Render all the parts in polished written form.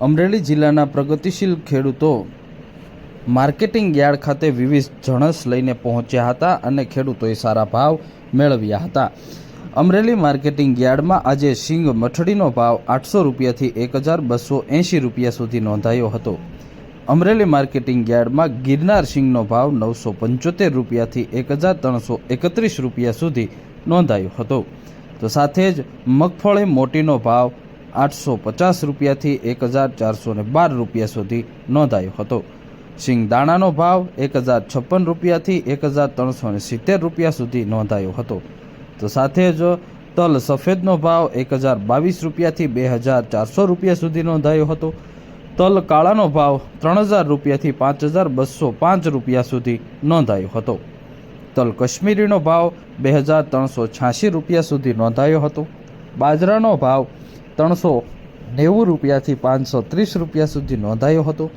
અમરેલી જિલ્લાના પ્રગતિશીલ ખેડૂતો માર્કેટિંગ યાર્ડ ખાતે વિવિધ જણસ લઈને પહોંચ્યા હતા અને ખેડૂતોએ સારા ભાવ મેળવ્યા હતા। અમરેલી માર્કેટિંગ યાર્ડમાં આજે સિંગ મઠડીનો ભાવ 800 રૂપિયાથી 1280 રૂપિયા સુધી નોંધાયો હતો। અમરેલી માર્કેટિંગ યાર્ડમાં ગિરનાર સિંગનો ભાવ 975 રૂપિયાથી 1331 રૂપિયા સુધી નોંધાયો હતો। તો સાથે જ મગફળી મોટીનો ભાવ 850 રૂપિયાથી 1412 રૂપિયા સુધી નોંધાયો હતો। સિંગ દાણાનો ભાવ 1056 રૂપિયાથી 1370 રૂપિયા સુધી નોંધાયો હતો। તો સાથે જ તલ સફેદનો ભાવ 1022 રૂપિયાથી 2400 રૂપિયા સુધી નોંધાયો હતો। તલ કાળાનો ભાવ 3000 રૂપિયાથી 5205 રૂપિયા સુધી નોંધાયો હતો। તલ કશ્મીરીનો ભાવ 2386 રૂપિયા સુધી નોંધાયો હતો। બાજરાનો ભાવ 390 રૂપિયાથી 530 રૂપિયા સુધી નોંધાયો હતો।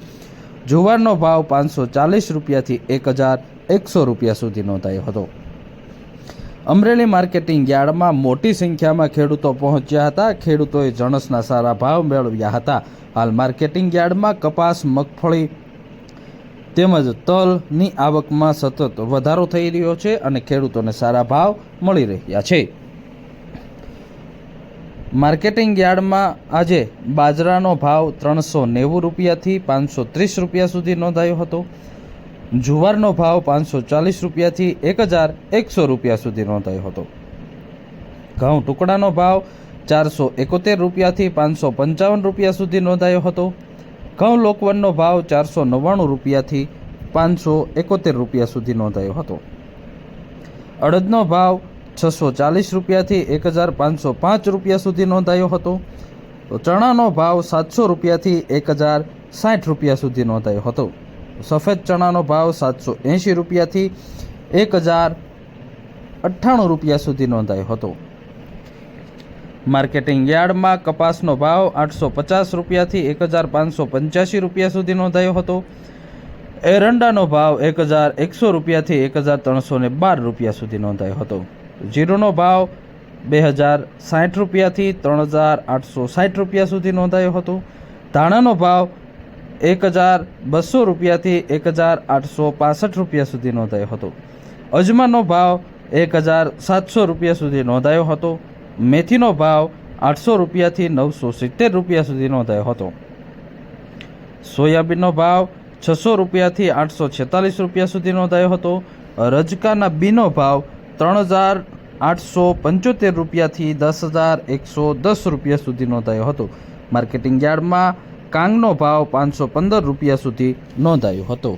જુવારનો ભાવ 540 રૂપિયાથી 1100 રૂપિયા સુધી નોંધાયો હતો। અમરેલી માર્કેટિંગ યાર્ડમાં મોટી સંખ્યામાં ખેડૂતો પહોંચ્યા હતા। ખેડૂતોએ જણસના સારા ભાવ મેળવ્યા હતા। હાલ માર્કેટિંગ યાર્ડમાં કપાસ, મગફળી તેમજ તલની આવકમાં સતત વધારો થઈ રહ્યો છે અને ખેડૂતોને સારા ભાવ મળી રહ્યા છે। માર્કેટિંગ યાર્ડમાં આજે બાજરાનો ભાવ 390 રૂપિયાથી 530 રૂપિયા સુધી નોંધાયો હતો। જુવારનો ભાવ 540 રૂપિયાથી 1100 રૂપિયા સુધી નોંધાયો હતો। ઘઉં ટુકડાનો ભાવ 471 રૂપિયાથી 555 રૂપિયા સુધી નોંધાયો હતો। ઘઉં લોકવનનો ભાવ 499 રૂપિયાથી 571 રૂપિયા સુધી નોંધાયો હતો। અડદનો ભાવ 640 રૂપિયાથી 1505 રૂપિયા સુધી નોંધાયો હતો। તો ચણાનો ભાવ 700 રૂપિયાથી 1060 રૂપિયા સુધી નોંધાયો હતો। સફેદ ચણાનો ભાવ 780 રૂપિયાથી 1098 રૂપિયા સુધી નોંધાયો હતો। માર્કેટિંગ યાર્ડમાં કપાસનો ભાવ 850 રૂપિયાથી 1585 રૂપિયા સુધી નોંધાયો હતો। એરંડાનો ભાવ 1100 રૂપિયાથી 1312 રૂપિયા સુધી નોંધાયો હતો। જીરુનો ભાવ 2060 રૂપિયાથી 3860 રૂપિયા સુધી નોંધાયો હતો। ધાણાનો ભાવ 1200 રૂપિયાથી 1865 રૂપિયા સુધી નોંધાયો હતો। અજમાનો ભાવ 1700 રૂપિયા સુધી નોંધાયો હતો। મેથીનો ભાવ 800 રૂપિયાથી 970 રૂપિયા સુધી નોંધાયો હતો। સોયાબીનનો ભાવ 600 રૂપિયાથી 846 રૂપિયા સુધી નોંધાયો હતો। રજકાના બીનો ભાવ 3875 રૂપિયાથી 10110 રૂપિયા સુધી નોંધાયો હતો। માર્કેટિંગ યાર્ડમાં કાંગનો ભાવ 515 રૂપિયા સુધી નોંધાયો હતો।